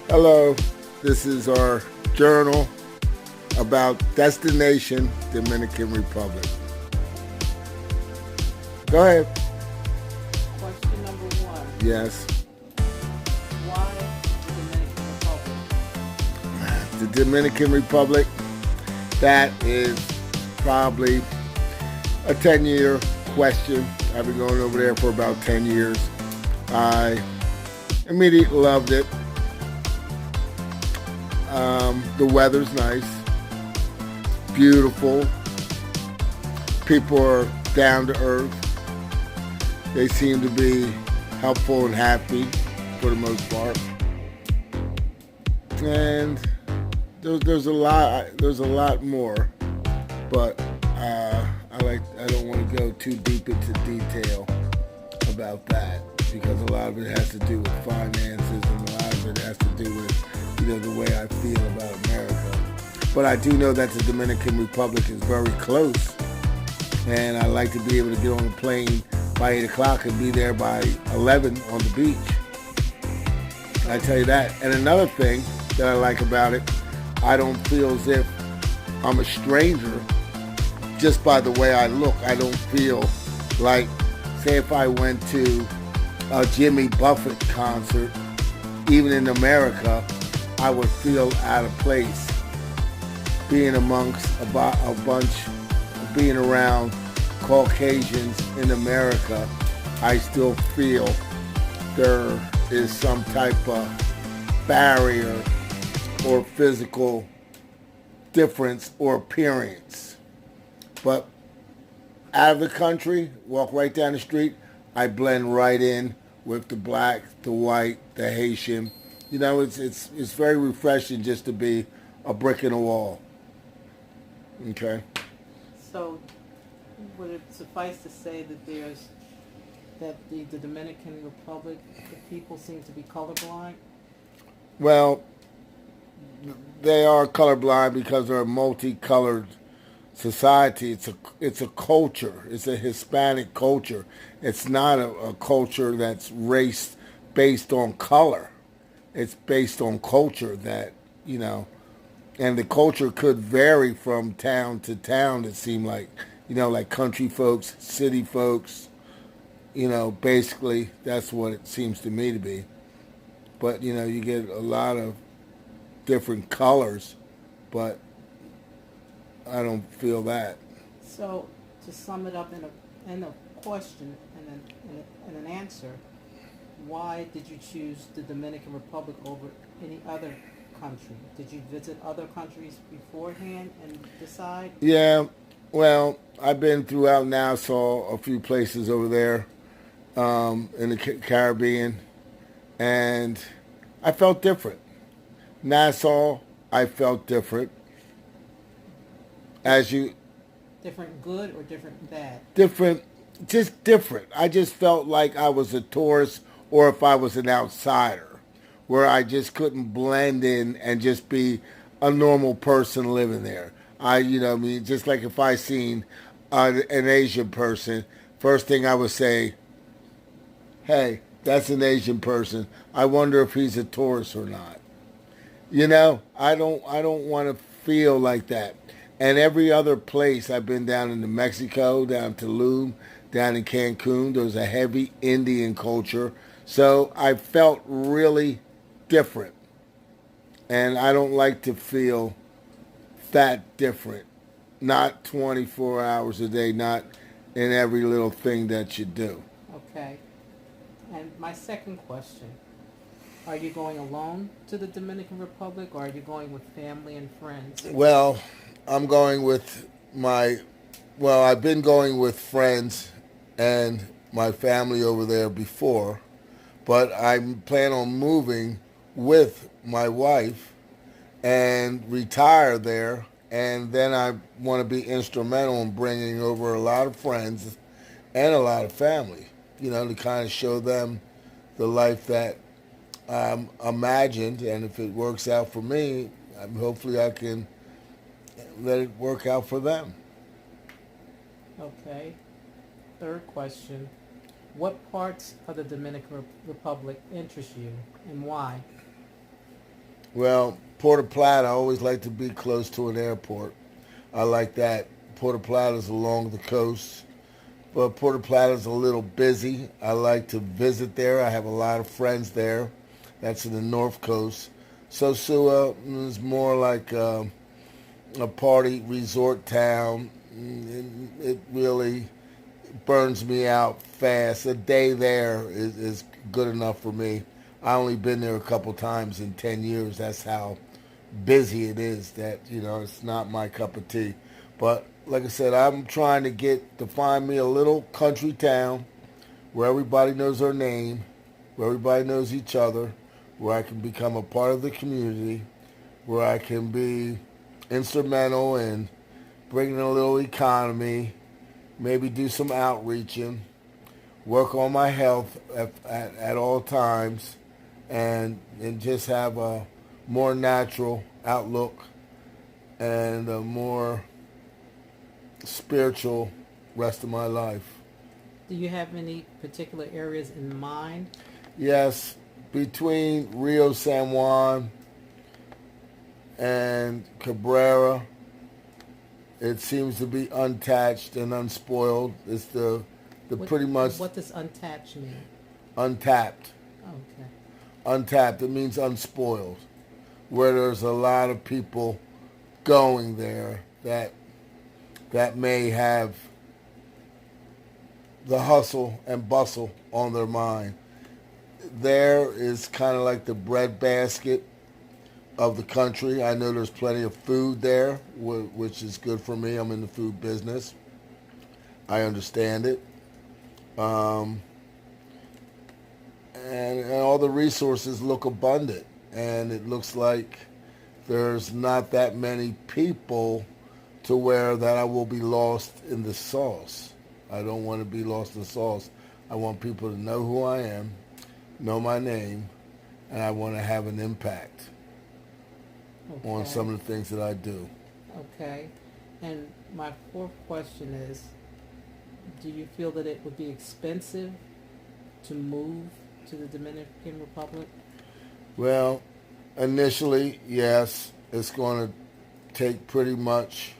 Hello, this is our journal about Destination Dominican Republic. Go ahead. Question number one. Yes, Why the Dominican Republic? the Dominican Republic, that is probably a 10-year question. I've been going over there for about 10 years. I immediately loved it. The weather's nice, beautiful. People are down to earth. They seem to be helpful and happy for the most part. And there's a lot more, but I don't want to go too deep into detail about that because a lot of it has to do with finances and a lot of it has to do with the way I feel about America. But I do know that the Dominican Republic is very close, and I like to be able to get on a plane by 8 o'clock and be there by 11 on the beach. I tell you that. And another thing that I like about it, I don't feel as if I'm a stranger just by the way I look. I don't feel like, say if I went to a Jimmy Buffett concert, even in America, I would feel out of place being amongst a bunch, being around Caucasians in America. I still feel there is some type of barrier or physical difference or appearance. But out of the country, walk right down the street, I blend right in with the black, the white, the Haitian. It's very refreshing just to be a brick in a wall. Okay. So, would it suffice to say that the Dominican Republic, the people seem to be colorblind? Well, they are colorblind because they're a multicolored society. It's a culture. It's a Hispanic culture. It's not a culture that's race based on color. It's based on culture and the culture could vary from town to town. It seemed like, like country folks, city folks, basically that's what it seems to me to be. But, you get a lot of different colors, but I don't feel that. So, to sum it up in a question and an answer, why did you choose the Dominican Republic over any other country? Did you visit other countries beforehand and decide? Yeah, well, I've been throughout Nassau, a few places over there in the Caribbean, and I felt different. Nassau, I felt different. As you Different good or different bad? different, just different. I just felt like I was a tourist or if I was an outsider, where I just couldn't blend in and just be a normal person living there. Just like if I seen an Asian person, first thing I would say, hey, that's an Asian person. I wonder if he's a tourist or not. I don't want to feel like that. And every other place I've been down into Mexico, down Tulum, down in Cancun, there's a heavy Indian culture. So I felt really different. And I don't like to feel that different. Not 24 hours a day, not in every little thing that you do. Okay. And my second question, are you going alone to the Dominican Republic or are you going with family and friends? Well, I'm going with I've been going with friends and my family over there before, but I plan on moving with my wife and retire there. And then I want to be instrumental in bringing over a lot of friends and a lot of family, to kind of show them the life that imagined. And if it works out for me, hopefully I can let it work out for them. Okay. Third question, what parts of the Dominican Republic interest you and why? Well, Puerto Plata, I always like to be close to an airport. I like that. Puerto Plata's along the coast, but Puerto Plata's a little busy. I like to visit there. I have a lot of friends there. That's in the North Coast. Sosua is more like a party resort town. It really burns me out fast. A day there is good enough for me. I only been there a couple times in 10 years. That's how busy it is that, it's not my cup of tea. But like I said, I'm trying to find me a little country town where everybody knows their name, where everybody knows each other, where I can become a part of the community, where I can be instrumental in bringing a little economy, maybe do some outreaching, work on my health at all times, and just have a more natural outlook and a more spiritual rest of my life. Do you have any particular areas in mind? Yes, between Rio San Juan and Cabrera, it seems to be untouched and unspoiled. It's the pretty much What does untouched mean? untapped. Okay. Untapped, it means unspoiled. Where there's a lot of people going there that may have the hustle and bustle on their mind. There is kind of like the breadbasket of the country. I know there's plenty of food there, which is good for me. I'm in the food business. I understand it. And all the resources look abundant. And it looks like there's not that many people to where that I will be lost in the sauce. I don't want to be lost in the sauce. I want people to know who I am, know my name, and I want to have an impact on some of the things that I do. Okay. And my fourth question is, do you feel that it would be expensive to move to the Dominican Republic? Well, initially, yes, it's going to take pretty much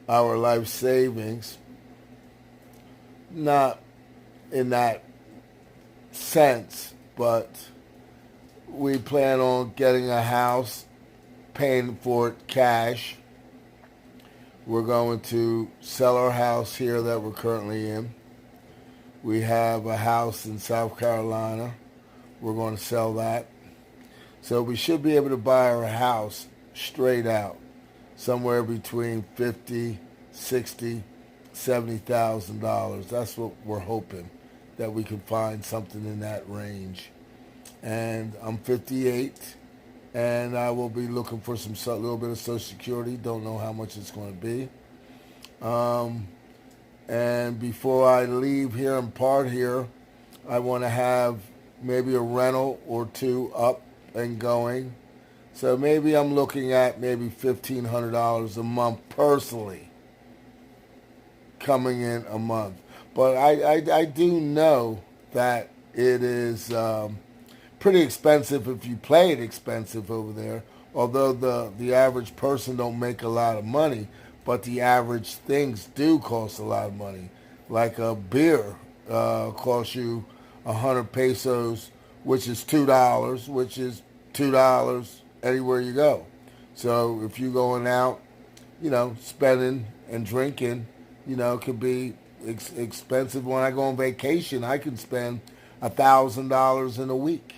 our life savings. Not in that sense, but we plan on getting a house, paying for it cash. We're going to sell our house here that we're currently in. We have a house in South Carolina. We're going to sell that. So we should be able to buy our house straight out, somewhere between $50, $60, $70,000. That's what we're hoping, that we can find something in that range. And I'm 58, and I will be looking for a little bit of Social Security. Don't know how much it's going to be. And before I leave here and part here, I want to have maybe a rental or two up and going. So maybe I'm looking at maybe $1,500 a month personally coming in a month. But I do know that it is pretty expensive if you play it expensive over there. Although the average person don't make a lot of money, but the average things do cost a lot of money. Like a beer costs you 100 pesos, which is $2, which is $2 anywhere you go. So if you're going out, spending and drinking, it could be expensive. When I go on vacation, I can spend $1,000 in a week.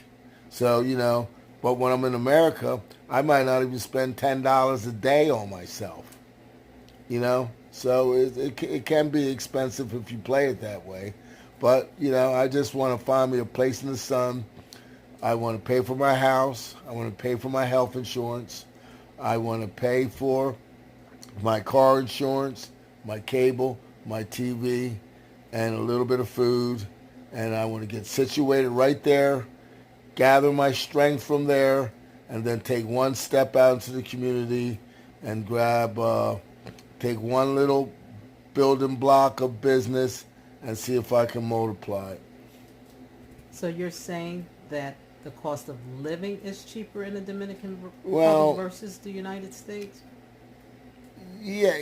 So, but when I'm in America, I might not even spend $10 a day on myself. So it can be expensive if you play it that way. But, I just want to find me a place in the sun. I want to pay for my house. I want to pay for my health insurance. I want to pay for my car insurance, my cable, my TV, and a little bit of food. And I want to get situated right there, gather my strength from there, and then take one step out into the community and take one little building block of business and see if I can multiply it. So you're saying that the cost of living is cheaper in the Dominican Republic Well, versus the United States? yeah,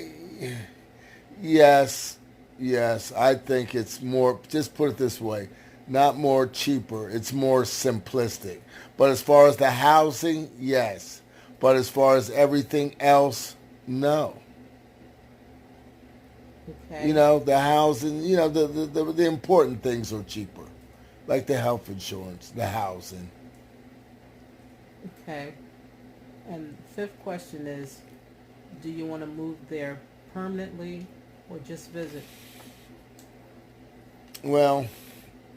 yes, yes. I think it's more. Just put it this way: not more cheaper. It's more simplistic. But as far as the housing, yes. But as far as everything else, no. You Okay, know, the housing. You know, the important things are cheaper, like the health insurance, the housing. okay. And fifth question is, do you want to move there permanently or just visit? Well,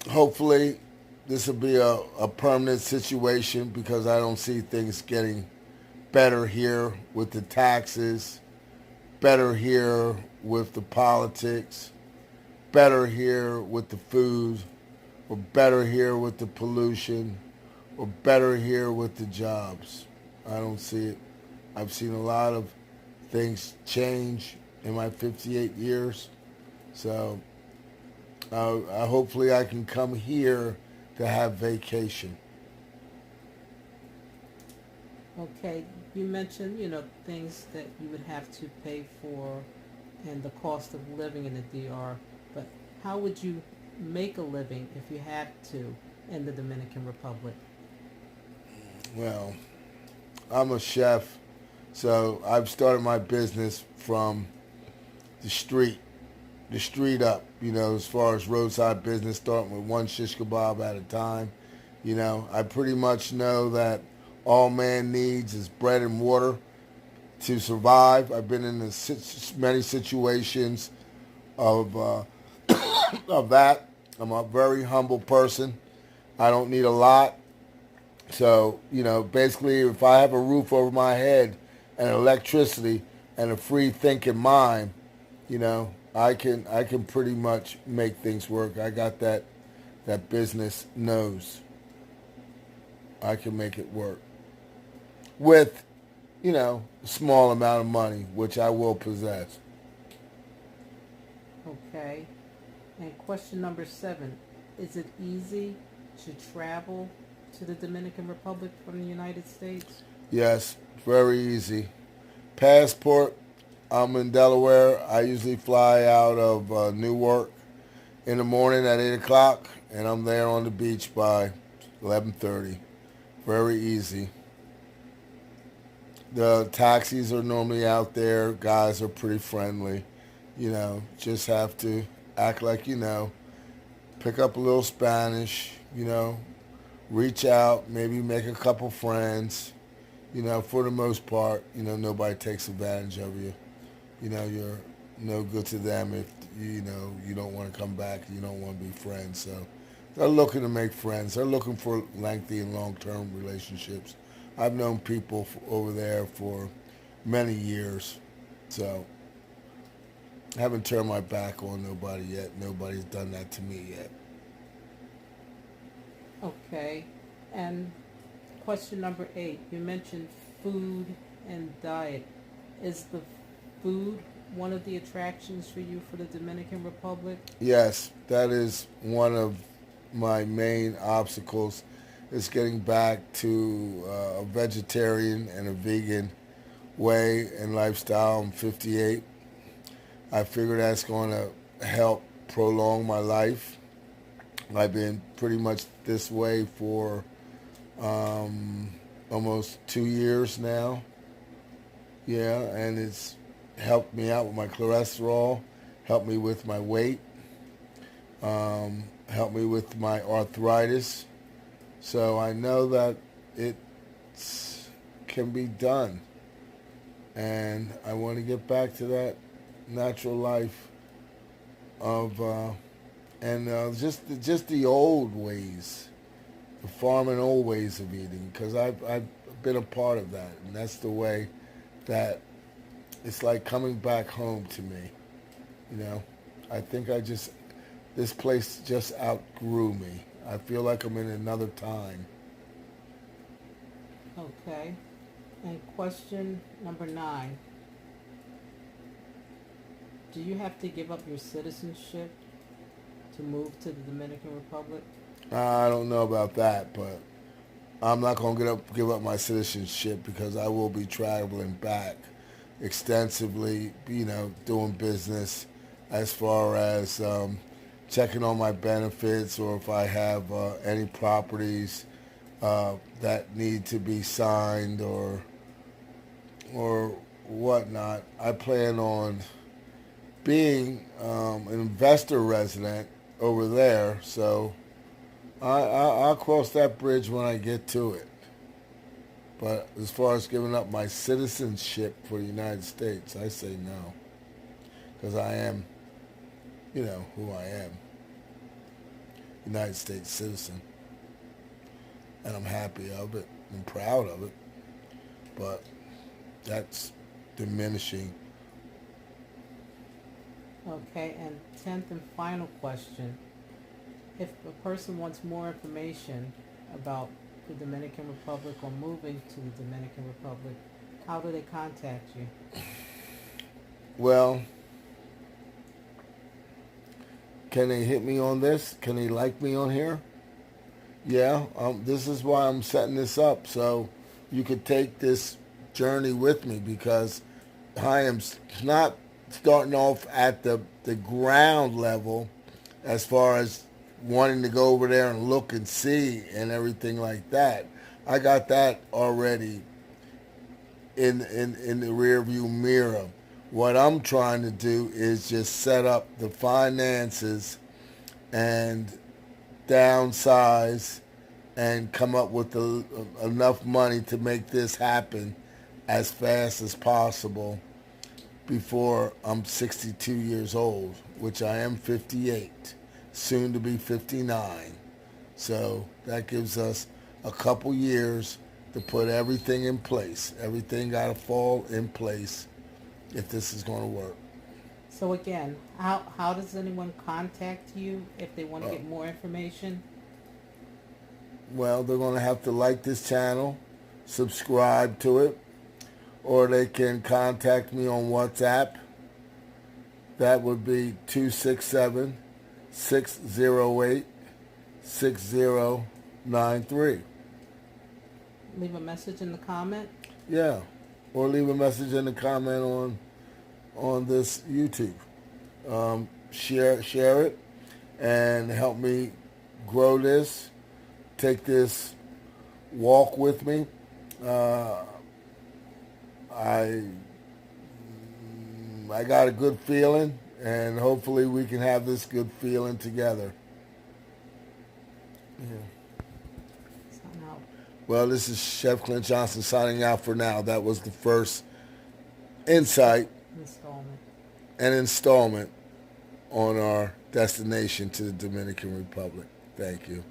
hopefully this will be a permanent situation because I don't see things getting better here with the taxes, better here with the politics, better here with the food, or better here with the pollution, or better here with the jobs. I don't see it. I've seen a lot of things change in my 58 years. So hopefully I can come here to have vacation. Okay, you mentioned, things that you would have to pay for and the cost of living in the DR, but how would you make a living if you had to in the Dominican Republic? Well, I'm a chef, so I've started my business from the street, the street up, as far as roadside business, starting with one shish kebab at a time. I pretty much know that all man needs is bread and water to survive. I've been in many situations of of that. I'm a very humble person. I don't need a lot. So, basically if I have a roof over my head and electricity and a free thinking mind, I can pretty much make things work. I got that business nose. I can make it work with, a small amount of money, which I will possess. Okay, and question number 7, is it easy to travel to the Dominican Republic from the United States? Yes, very easy. Passport, I'm in Delaware. I usually fly out of Newark in the morning at 8 o'clock, and I'm there on the beach by 11:30. Very easy. The taxis are normally out there. Guys are pretty friendly. Just have to act like pick up a little Spanish, reach out, maybe make a couple friends. For the most part, nobody takes advantage of you. You're no good to them if, you don't want to come back, you don't want to be friends. So they're looking to make friends. They're looking for lengthy and long-term relationships. I've known people over there for many years. So I haven't turned my back on nobody yet. Nobody's done that to me yet. Okay, and question number 8, you mentioned food and diet. Is the food one of the attractions for you for the Dominican Republic? Yes, that is one of my main obstacles is getting back to a vegetarian and a vegan way and lifestyle. I'm 58. I figure that's going to help prolong my life. I've been pretty much this way for almost 2 years now. Yeah, and it's helped me out with my cholesterol, helped me with my weight, helped me with my arthritis. So I know that it can be done. And I want to get back to that natural life of just the old ways, the farming old ways of eating, because I've been a part of that, and that's the way that it's like coming back home to me. I think this place just outgrew me. I feel like I'm in another time. Okay, and question number 9, do you have to give up your citizenship to move to the Dominican Republic? I don't know about that, but I'm not going to give up my citizenship because I will be traveling back extensively, doing business as far as checking on my benefits or if I have any properties that need to be signed or whatnot. I plan on being an investor resident over there, so I'll cross that bridge when I get to it. But as far as giving up my citizenship for the United States, I say no. Because I am, who I am. United States citizen. And I'm happy of it and proud of it. But that's diminishing. Okay, and 10th and final question. If a person wants more information about the Dominican Republic or moving to the Dominican Republic, how do they contact you? Well, can they hit me on this? Can they like me on here? Yeah, this is why I'm setting this up, so you could take this journey with me, because I am not starting off at the ground level as far as wanting to go over there and look and see and everything like that. I got that already in the rear view mirror. What I'm trying to do is just set up the finances and downsize and come up with enough money to make this happen as fast as possible before I'm 62 years old, which I am 58, soon to be 59. So that gives us a couple years to put everything in place. Everything got to fall in place if this is going to work. So again, how does anyone contact you if they want to get more information? Well, they're going to have to like this channel, subscribe to it, or they can contact me on WhatsApp. That would be 267-608-6093. Leave a message in the comment? Yeah, or leave a message in the comment on this YouTube. Share it and help me grow this. Take this walk with me. I got a good feeling, and hopefully we can have this good feeling together. Yeah. Sign out. Well, this is Chef Clint Johnson signing out for now. That was the first insight and installment on our destination to the Dominican Republic. Thank you.